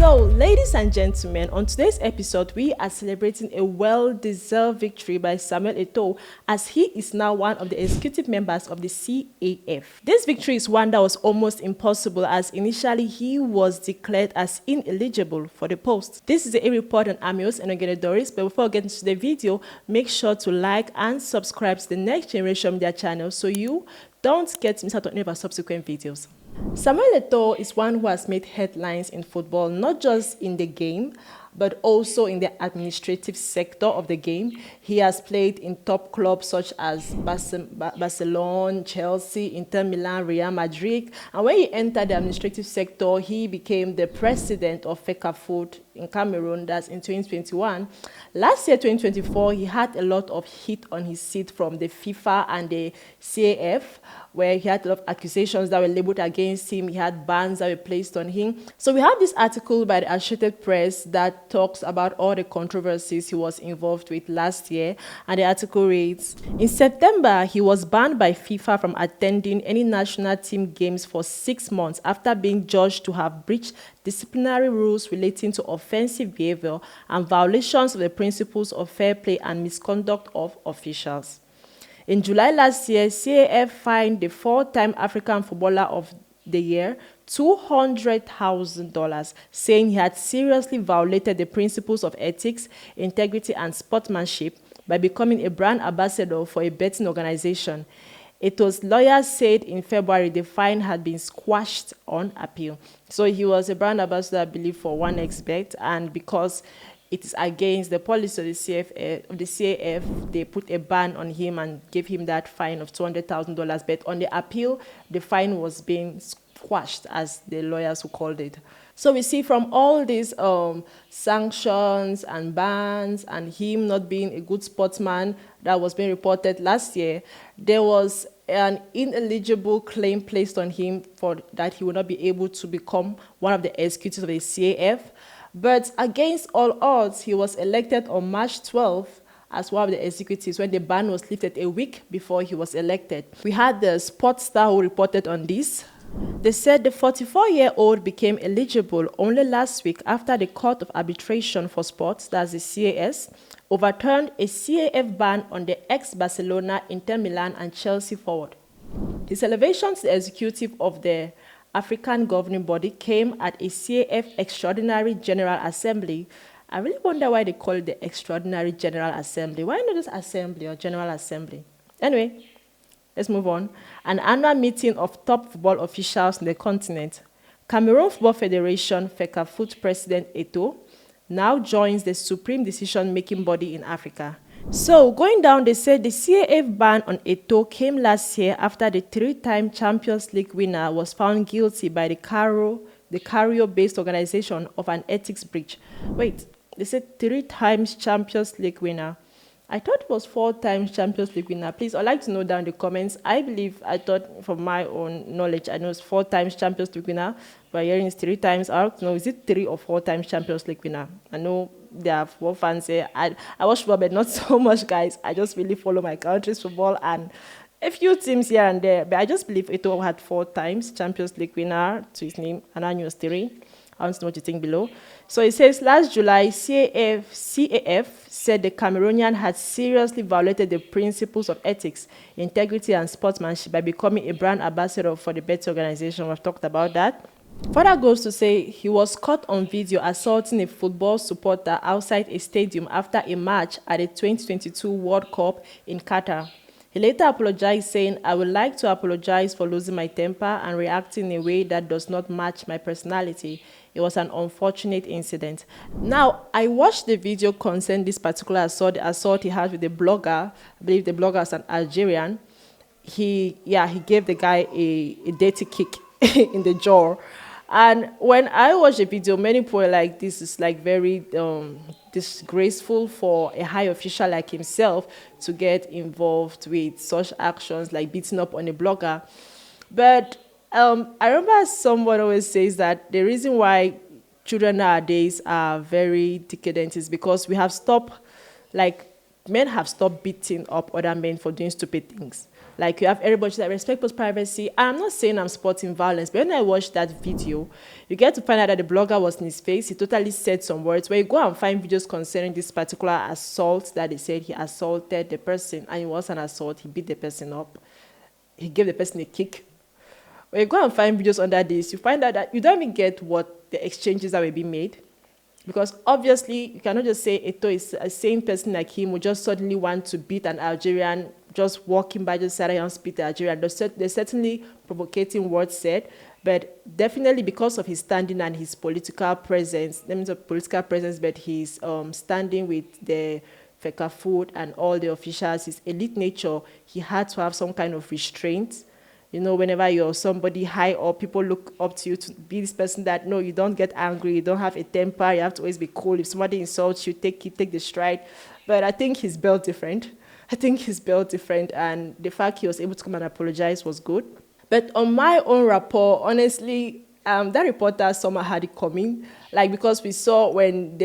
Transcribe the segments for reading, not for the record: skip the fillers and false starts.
So, ladies and gentlemen, on today's episode, we are celebrating a well-deserved victory by Samuel Eto'o, as he is now one of the executive members of the CAF. This victory is one that was almost impossible, as initially he was declared as ineligible for the post. This is a report on Amios and Doris, but before getting to the video, make sure to like and subscribe to the Next Generation Media channel so you don't get missed out on any of our subsequent videos. Samuel Eto'o is one who has made headlines in football, not just in the game, but also in the administrative sector of the game. He has played in top clubs such as Barcelona, Chelsea, Inter Milan, Real Madrid. And when he entered the administrative sector, he became the president of FECAFOOT in Cameroon. That's in 2021. Last year, 2024, he had a lot of heat on his seat from the FIFA and the CAF, where he had a lot of accusations that were labeled against him. He had bans that were placed on him. So we have this article by the Associated Press that talks about all the controversies he was involved with last year. And the article reads, in September, he was banned by FIFA from attending any national team games for 6 months after being judged to have breached disciplinary rules relating to offensive behavior and violations of the principles of fair play and misconduct of officials. In July last year, CAF fined the 4-time African Footballer of the Year $200,000, saying he had seriously violated the principles of ethics, integrity, and sportsmanship by becoming a brand ambassador for a betting organization. Eto'o's lawyers said in February the fine had been squashed on appeal. So he was a brand ambassador, I believe, for 1xBet, and because it is against the policy of the CAF, they put a ban on him and gave him that fine of $200,000. But on the appeal, the fine was being squashed, as the lawyers who called it. So we see from all these sanctions and bans and him not being a good sportsman that was being reported last year, there was an ineligible claim placed on him for that he would not be able to become one of the executives of the CAF. But against all odds, he was elected on March 12th as one of the executives when the ban was lifted a week before he was elected. We had the sports star who reported on this. They said the 44-year-old became eligible only last week after the Court of Arbitration for Sports, that's the CAS, overturned a CAF ban on the ex-Barcelona, Inter Milan, and Chelsea forward. His elevation to the executive of the African governing body came at a CAF Extraordinary General Assembly. I really wonder why they call it the Extraordinary General Assembly. Why not just Assembly or General Assembly? Anyway, let's move on. An annual meeting of top football officials in the continent. Cameroon Football Confederation FECAFOOT President Eto'o now joins the supreme decision-making body in Africa. So, going down, they said the CAF ban on Eto'o came last year after the 3-time Champions League winner was found guilty by the Cairo-based organization of an ethics breach. Wait, they said 3 times Champions League winner. I thought it was 4 times Champions League winner. Please, I'd like to know down in the comments. I thought from my own knowledge, I know it's 4 times Champions League winner, but hearing it's 3 times. I don't know, is it 3 or 4 times Champions League winner? I know there are football fans here. I watch football, but not so much, guys. I just really follow my country's football and a few teams here and there. But I just believe Eto'o had 4 times Champions League winner to his name, and I knew it was 3. I want to know what you think below. So it says, last July, CAF said the Cameroonian had seriously violated the principles of ethics, integrity, and sportsmanship by becoming a brand ambassador for the betting organization. We've talked about that. Further goes to say he was caught on video assaulting a football supporter outside a stadium after a match at the 2022 World Cup in Qatar. He later apologized, saying, I would like to apologize for losing my temper and reacting in a way that does not match my personality. It was an unfortunate incident. Now, I watched the video concerning this particular assault, the assault he had with the blogger. I believe the blogger is an Algerian. He gave the guy a dirty kick in the jaw. And when I watched the video, many people were like, this is like very disgraceful for a high official like himself to get involved with such actions like beating up on a blogger. But I remember someone always says that the reason why children nowadays are very decadent is because men have stopped beating up other men for doing stupid things. Like you have everybody that respect people's privacy. I'm not saying I'm supporting violence, but when I watched that video, you get to find out that the blogger was in his face. He totally said some words where you go and find videos concerning this particular assault that they said he assaulted the person, and it was an assault. He beat the person up. He gave the person a kick. When you go and find videos under this, you find out that you don't even get what the exchanges that were being made. Because obviously, you cannot just say Eto'o is a sane person like him who just suddenly want to beat an Algerian, just walking by, just sitting and beat the Algerian. There's certainly provocating words said, but definitely because of his standing and his political presence, that means of political presence, but his standing with the FECAFOOT and all the officials, his elite nature, he had to have some kind of restraint. You know, whenever you're somebody high up, people look up to you to be this person that, no, you don't get angry, you don't have a temper, you have to always be cool. If somebody insults you, take the stride. But I think he's built different. And the fact he was able to come and apologize was good. But on my own rapport, honestly, that reporter somehow had it coming. Like, because we saw when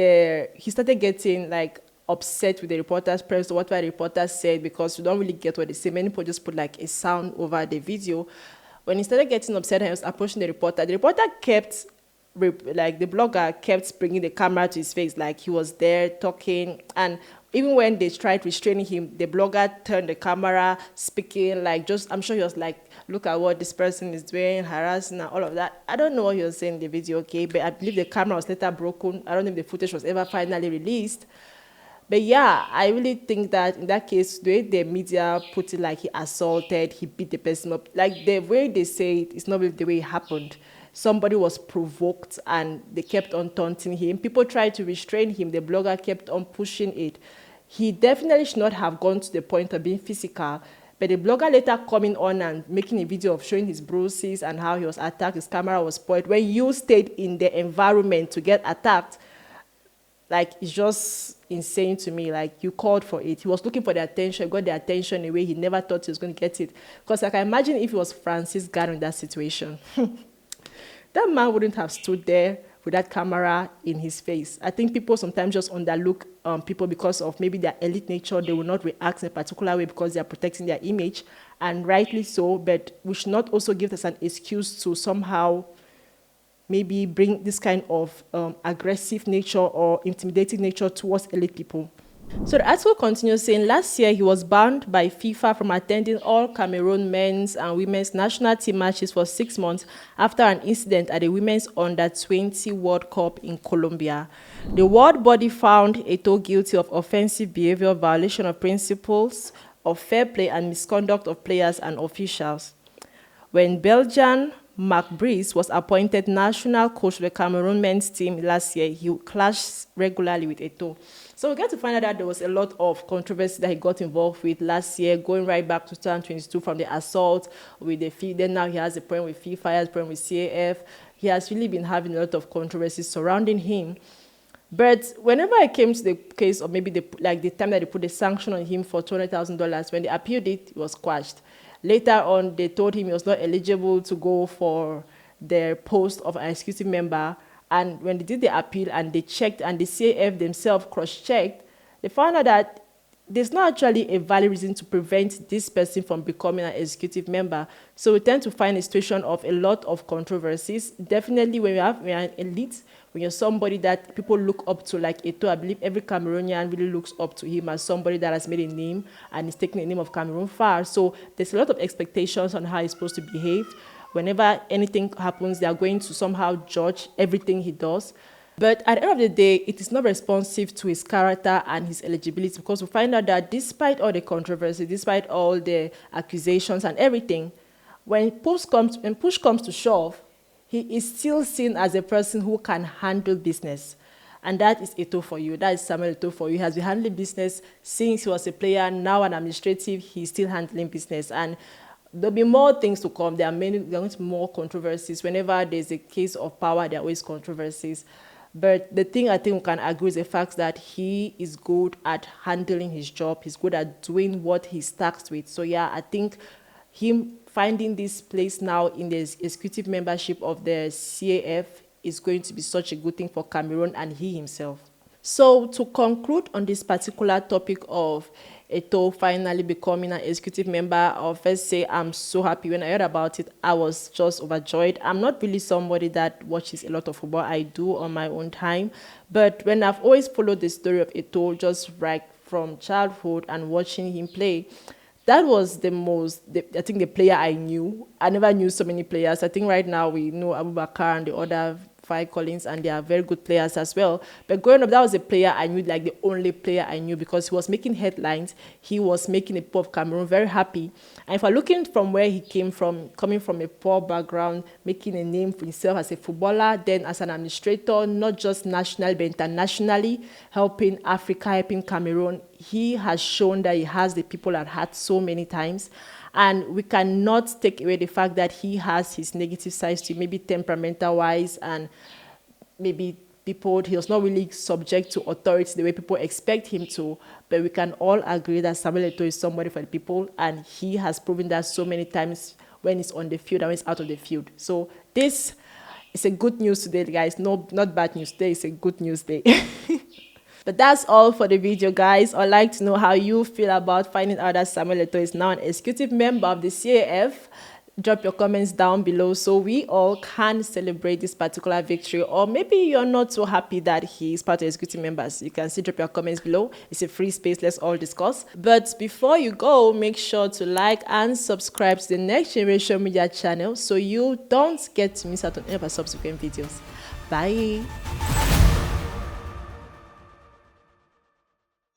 he started getting, like, upset with the reporter's press or whatever the reporter said, because you don't really get what they say. Many people just put like a sound over the video. When he started getting upset and he was approaching the reporter kept, like the blogger kept bringing the camera to his face, like he was there talking. And even when they tried restraining him, the blogger turned the camera, speaking, like just, I'm sure he was like, look at what this person is doing, harassing and all of that. I don't know what he was saying in the video, okay, but I believe the camera was later broken. I don't know if the footage was ever finally released. But yeah, I really think that in that case, the way the media put it, like he assaulted, he beat the person up, like the way they say it is not really the way it happened. Somebody was provoked and they kept on taunting him. People tried to restrain him. The blogger kept on pushing it. He definitely should not have gone to the point of being physical. But the blogger later coming on and making a video of showing his bruises and how he was attacked, his camera was spoiled. When you stayed in the environment to get attacked, like, it's just insane to me. Like, you called for it. He was looking for the attention, got the attention in a way he never thought he was going to get it. Because I can imagine if it was Francis Gano in that situation. That man wouldn't have stood there with that camera in his face. I think people sometimes just underlook people because of maybe their elite nature. They will not react in a particular way because they are protecting their image, and rightly so, but we should not also give us an excuse to somehow maybe bring this kind of aggressive nature or intimidating nature towards elite people. So the article continues saying, last year he was banned by FIFA from attending all Cameroon men's and women's national team matches for 6 months after an incident at the Women's Under-20 World Cup in Colombia. The world body found Eto'o guilty of offensive behavior, violation of principles of fair play, and misconduct of players and officials. When Belgian Marc Brice was appointed national coach of the Cameroon men's team last year, he clashed regularly with Eto'o. So we get to find out that there was a lot of controversy that he got involved with last year, going right back to 2022 from the assault with the FIFA. Then now he has a problem with FIFA, he has a problem with CAF. He has really been having a lot of controversies surrounding him. But whenever I came to the case of maybe the time that they put a sanction on him for $200,000, when they appealed it, it was quashed. Later on, they told him he was not eligible to go for the post of an executive member. And when they did the appeal and they checked, and the CAF themselves cross-checked, they found out that there's not actually a valid reason to prevent this person from becoming an executive member. So we tend to find a situation of a lot of controversies. Definitely when you're an elite, when you're somebody that people look up to, like Eto'o, I believe every Cameroonian really looks up to him as somebody that has made a name and is taking the name of Cameroon far. So there's a lot of expectations on how he's supposed to behave. Whenever anything happens, they are going to somehow judge everything he does. But at the end of the day, it is not responsive to his character and his eligibility, because we find out that despite all the controversy, despite all the accusations and everything, when push comes to shove, he is still seen as a person who can handle business. And that is Eto'o for you. That is Samuel Eto'o for you. He has been handling business since he was a player. Now an administrative, he's still handling business. And there'll be more things to come. There are going to be more controversies. Whenever there's a case of power, there are always controversies. But the thing I think we can agree is the fact that he is good at handling his job. He's good at doing what he's tasked with. So yeah, I think him finding this place now in the executive membership of the CAF is going to be such a good thing for Cameroon and he himself. So to conclude on this particular topic of Eto'o finally becoming an executive member, I'll first say I'm so happy. When I heard about it, I was just overjoyed. I'm not really somebody that watches a lot of football. I do on my own time. But when I've always followed the story of Eto'o, just right from childhood and watching him play, that was I think, the player I knew. I never knew so many players. I think right now we know Abubakar and the other five Collins, and they are very good players as well. But growing up, that was a player I knew, like the only player I knew, because he was making headlines. He was making the people of Cameroon very happy. And if I'm looking from where he came from, coming from a poor background, making a name for himself as a footballer, then as an administrator, not just nationally but internationally, helping Africa, helping Cameroon, he has shown that he has the people at heart so many times. And we cannot take away the fact that he has his negative sides to, maybe temperamental wise, and maybe people, he was not really subject to authority the way people expect him to. But we can all agree that Samuel Eto'o is somebody for the people, and he has proven that so many times when he's on the field and when he's out of the field. So this is a good news today, guys. No, not bad news today. It's a good news day. But that's all for the video, guys. I'd like to know how you feel about finding out that Samuel Eto'o is now an executive member of the CAF. Drop your comments down below so we all can celebrate this particular victory. Or maybe you're not so happy that he's part of the executive members. You can still drop your comments below. It's a free space. Let's all discuss. But before you go, make sure to like and subscribe to the Next Generation Media channel so you don't get to miss out on any of our subsequent videos. Bye.